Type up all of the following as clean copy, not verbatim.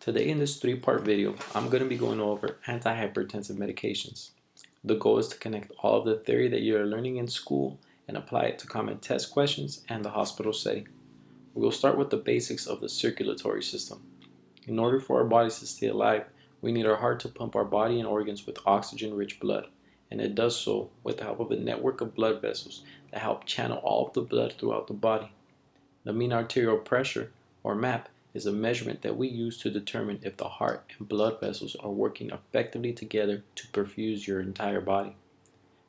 Today in this three-part video, I'm going to be going over antihypertensive medications. The goal is to connect all of the theory that you're learning in school and apply it to common test questions and the hospital setting. We will start with the basics of the circulatory system. In order for our bodies to stay alive, we need our heart to pump our body and organs with oxygen-rich blood, and it does so with the help of a network of blood vessels that help channel all of the blood throughout the body. The mean arterial pressure, or MAP, is a measurement that we use to determine if the heart and blood vessels are working effectively together to perfuse your entire body.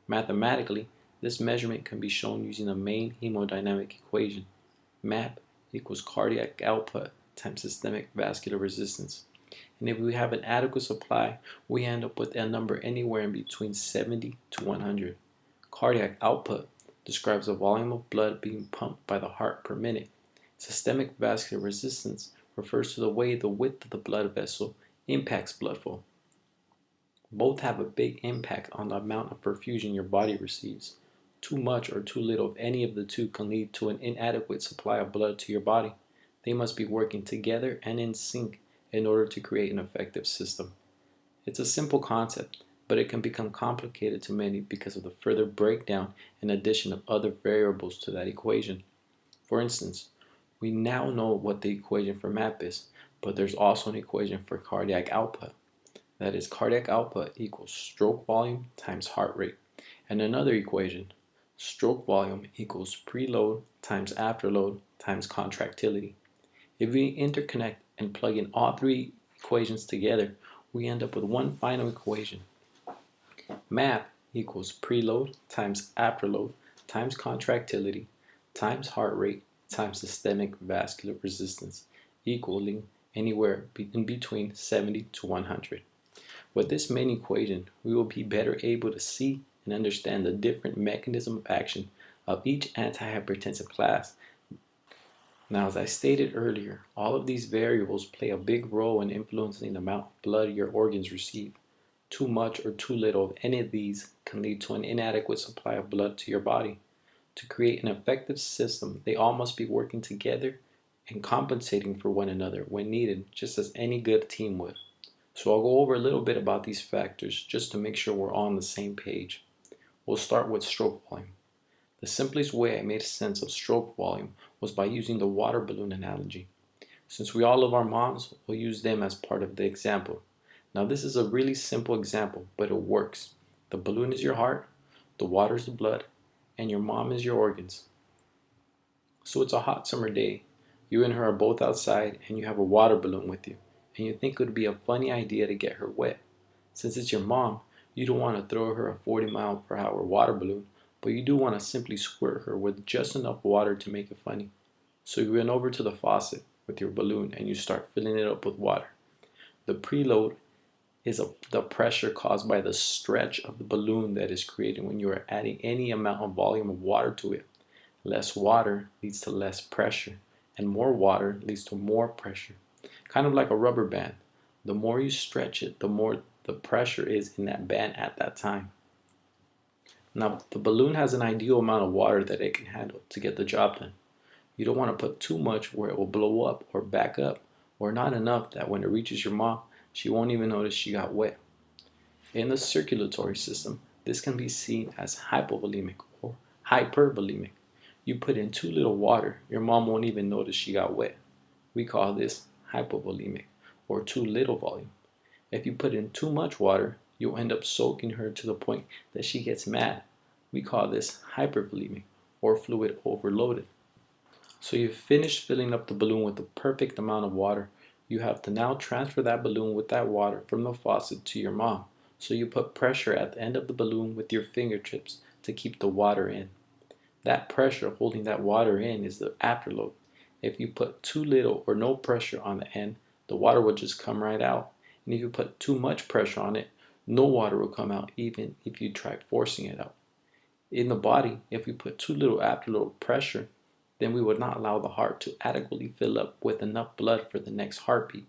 Mathematically, this measurement can be shown using the main hemodynamic equation. MAP equals cardiac output times systemic vascular resistance. And if we have an adequate supply, we end up with a number anywhere in between 70 to 100. Cardiac output describes the volume of blood being pumped by the heart per minute. Systemic vascular resistance refers to the way the width of the blood vessel impacts blood flow. Both have a big impact on the amount of perfusion your body receives. Too much or too little of any of the two can lead to an inadequate supply of blood to your body. They must be working together and in sync in order to create an effective system. It's a simple concept, but it can become complicated to many because of the further breakdown and addition of other variables to that equation. For instance, we now know what the equation for MAP is, but there's also an equation for cardiac output. That is, cardiac output equals stroke volume times heart rate. And another equation, stroke volume equals preload times afterload times contractility. If we interconnect and plug in all three equations together, we end up with one final equation. MAP equals preload times afterload times contractility times heart rate times systemic vascular resistance, equaling anywhere in between 70 to 100. With this main equation, we will be better able to see and understand the different mechanism of action of each antihypertensive class. Now, as I stated earlier, all of these variables play a big role in influencing the amount of blood your organs receive. Too much or too little of any of these can lead to an inadequate supply of blood to your body. To create an effective system, they all must be working together and compensating for one another when needed, just as any good team would. So I'll go over a little bit about these factors just to make sure we're all on the same page. We'll start with stroke volume. The simplest way I made sense of stroke volume was by using the water balloon analogy. Since we all love our moms, we'll use them as part of the example. Now this is a really simple example, but it works. The balloon is your heart, the water is the blood, and your mom is your organs. So it's a hot summer day. You and her are both outside and you have a water balloon with you, and you think it would be a funny idea to get her wet. Since it's your mom, you don't want to throw her a 40-mile-per-hour water balloon, but you do want to simply squirt her with just enough water to make it funny. So you run over to the faucet with your balloon and you start filling it up with water. The preload is the pressure caused by the stretch of the balloon that is created when you are adding any amount of volume of water to it. Less water leads to less pressure, and more water leads to more pressure. Kind of like a rubber band. The more you stretch it, the more the pressure is in that band at that time. Now, the balloon has an ideal amount of water that it can handle to get the job done. You don't want to put too much where it will blow up or back up, or not enough that when it reaches your mom, she won't even notice she got wet. In the circulatory system, this can be seen as hypovolemic or hypervolemic. You put in too little water, your mom won't even notice she got wet. We call this hypovolemic or too little volume. If you put in too much water, you'll end up soaking her to the point that she gets mad. We call this hypervolemic or fluid overloaded. So you've finished filling up the balloon with the perfect amount of water. You have to now transfer that balloon with that water from the faucet to your mom. So you put pressure at the end of the balloon with your fingertips to keep the water in. That pressure holding that water in is the afterload. If you put too little or no pressure on the end, the water will just come right out. And if you put too much pressure on it, no water will come out even if you try forcing it out. In the body, if we put too little afterload pressure, then we would not allow the heart to adequately fill up with enough blood for the next heartbeat.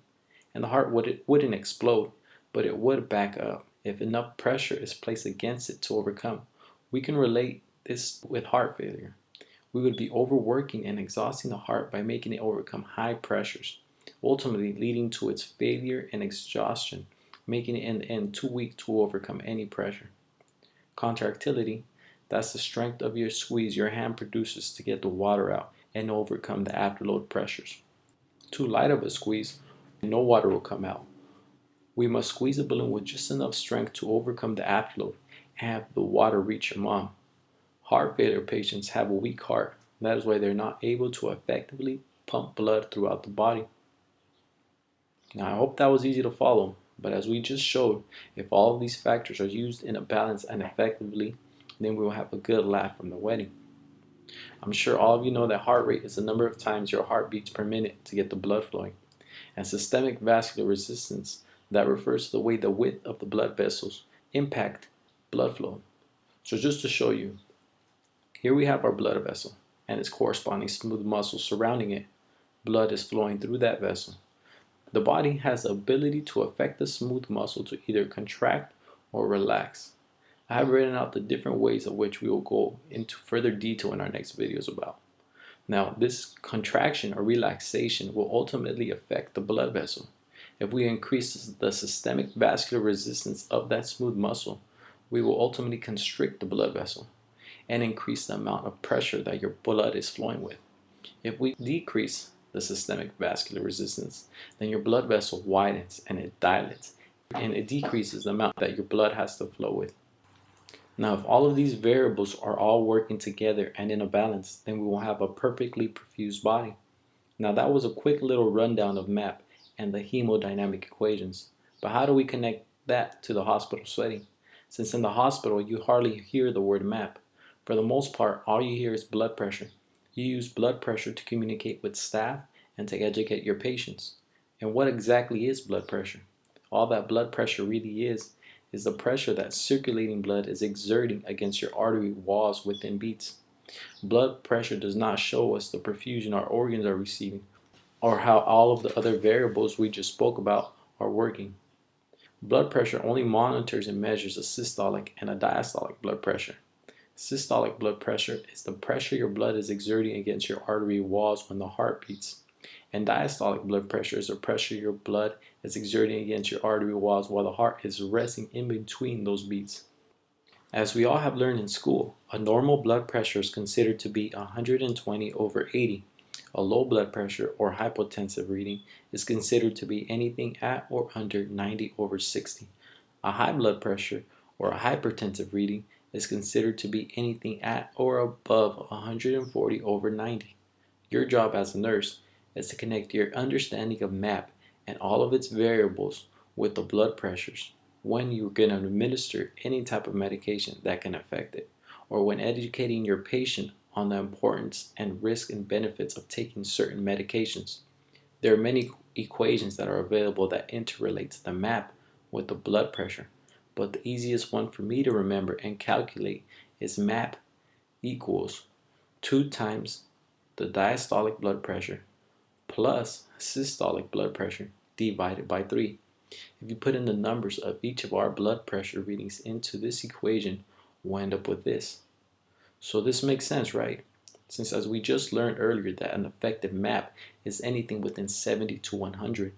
And the heart wouldn't explode, but it would back up if enough pressure is placed against it to overcome. We can relate this with heart failure. We would be overworking and exhausting the heart by making it overcome high pressures. ultimately leading to its failure and exhaustion, making it in the end too weak to overcome any pressure. Contractility, that's the strength of your squeeze your hand produces to get the water out and overcome the afterload pressures. Too light of a squeeze, no water will come out. We must squeeze a balloon with just enough strength to overcome the afterload and have the water reach your mom. Heart failure patients have a weak heart. That is why they're not able to effectively pump blood throughout the body. Now, I hope that was easy to follow, but as we just showed, if all of these factors are used in a balance and effectively, then we will have a good laugh from the wedding. I'm sure all of you know that heart rate is the number of times your heart beats per minute to get the blood flowing. And systemic vascular resistance, that refers to the way the width of the blood vessels impact blood flow. So just to show you, here we have our blood vessel and its corresponding smooth muscle surrounding it. Blood is flowing through that vessel. The body has the ability to affect the smooth muscle to either contract or relax. I have written out the different ways of which we will go into further detail in our next videos about. Now, this contraction or relaxation will ultimately affect the blood vessel. If we increase the systemic vascular resistance of that smooth muscle, we will ultimately constrict the blood vessel and increase the amount of pressure that your blood is flowing with. If we decrease the systemic vascular resistance, then your blood vessel widens and it dilates, and it decreases the amount that your blood has to flow with. Now, if all of these variables are all working together and in a balance, then we will have a perfectly perfused body. Now, that was a quick little rundown of MAP and the hemodynamic equations. But how do we connect that to the hospital setting? Since in the hospital, you hardly hear the word MAP. For the most part, all you hear is blood pressure. You use blood pressure to communicate with staff and to educate your patients. And what exactly is blood pressure? All that blood pressure really is the pressure that circulating blood is exerting against your artery walls within beats. Blood pressure does not show us the perfusion our organs are receiving or how all of the other variables we just spoke about are working. Blood pressure only monitors and measures a systolic and a diastolic blood pressure. Systolic blood pressure is the pressure your blood is exerting against your artery walls when the heart beats. And diastolic blood pressure is the pressure your blood is exerting against your artery walls while the heart is resting in between those beats. As we all have learned in school, a normal blood pressure is considered to be 120/80. A low blood pressure or hypotensive reading is considered to be anything at or under 90/60. A high blood pressure or a hypertensive reading is considered to be anything at or above 140/90. Your job as a nurse is to connect your understanding of MAP and all of its variables with the blood pressures when you're going to administer any type of medication that can affect it, or when educating your patient on the importance and risk and benefits of taking certain medications. There are many equations that are available that interrelate the MAP with the blood pressure, but the easiest one for me to remember and calculate is MAP equals 2 times the diastolic blood pressure plus systolic blood pressure divided by 3. If you put in the numbers of each of our blood pressure readings into this equation, we'll end up with this. So this makes sense, right? Since as we just learned earlier that an effective MAP is anything within 70 to 100.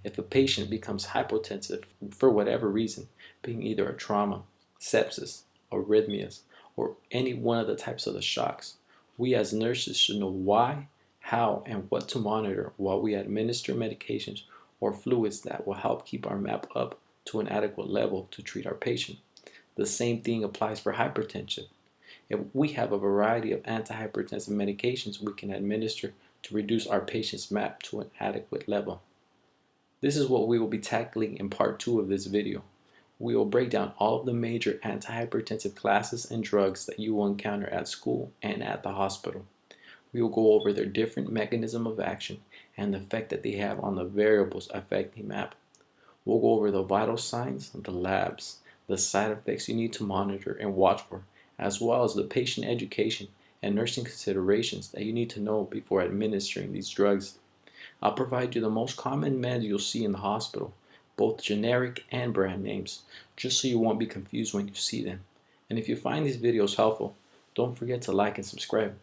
If a patient becomes hypotensive for whatever reason, being either a trauma, sepsis, arrhythmias, or any one of the types of the shocks, we as nurses should know why, how, and what to monitor while we administer medications or fluids that will help keep our MAP up to an adequate level to treat our patient. The same thing applies for hypertension. If we have a variety of antihypertensive medications we can administer to reduce our patient's MAP to an adequate level. This is what we will be tackling in part 2 of this video. We will break down all of the major antihypertensive classes and drugs that you will encounter at school and at the hospital. We will go over their different mechanism of action and the effect that they have on the variables affecting MAP. We'll go over the vital signs, the labs, the side effects you need to monitor and watch for, as well as the patient education and nursing considerations that you need to know before administering these drugs. I'll provide you the most common meds you'll see in the hospital, both generic and brand names, just so you won't be confused when you see them. And if you find these videos helpful, don't forget to like and subscribe.